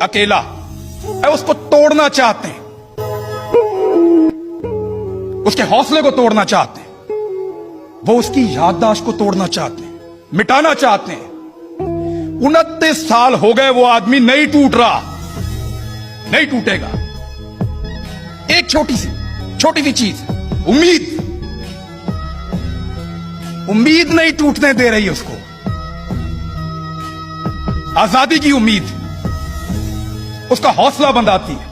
अकेला है, उसको तोड़ना चाहते हैं, उसके हौसले को तोड़ना चाहते हैं, वो उसकी याददाश्त को तोड़ना चाहते हैं, मिटाना चाहते हैं। 29 साल हो गए, वो आदमी नहीं टूट रहा, नहीं टूटेगा। एक छोटी सी चीज, उम्मीद नहीं टूटने दे रही उसको। आजादी की उम्मीद उसका हौसला बंधाती है।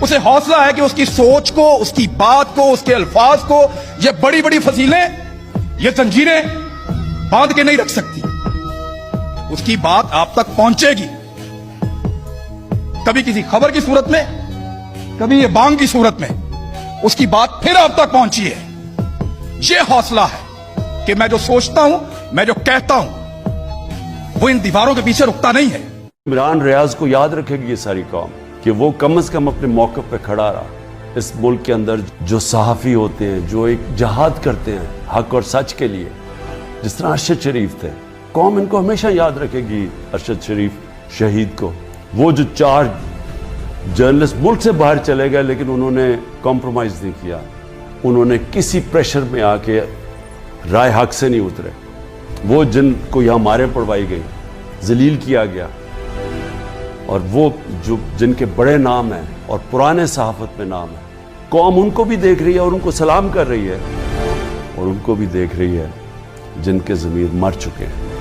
उसे हौसला है कि उसकी सोच को, उसकी बात को, उसके अल्फाज को ये बड़ी बड़ी फसीलें, ये जंजीरें बांध के नहीं रख सकती। उसकी बात आप तक पहुंचेगी, कभी किसी खबर की सूरत में, कभी ये बांग की सूरत में, उसकी बात फिर आप तक पहुंची है। ये हौसला है कि मैं जो सोचता हूं, मैं जो कहता हूं, वो इन दीवारों के पीछे रुकता नहीं है। इमरान रियाज को याद रखेगी ये सारी कौम कि वो कम से कम अपने मौक़िफ़ पे खड़ा रहा। इस मुल्क के अंदर जो सहाफ़ी होते हैं, जो एक जहाद करते हैं हक और सच के लिए, जिस तरह अरशद शरीफ थे, कौम इनको हमेशा याद रखेगी। अरशद शरीफ शहीद को, वो जो 4 जर्नलिस्ट मुल्क से बाहर चले गए लेकिन उन्होंने कॉम्प्रोमाइज़ नहीं किया, उन्होंने किसी प्रेशर में आके राय हक से नहीं उतरे। वो जिनको यहाँ मारे पड़वाई गई, जलील किया गया, और वो जो जिनके बड़े नाम हैं और पुराने सहाफ़त में नाम है, कौम उनको भी देख रही है और उनको सलाम कर रही है, और उनको भी देख रही है जिनके ज़मीर मर चुके हैं।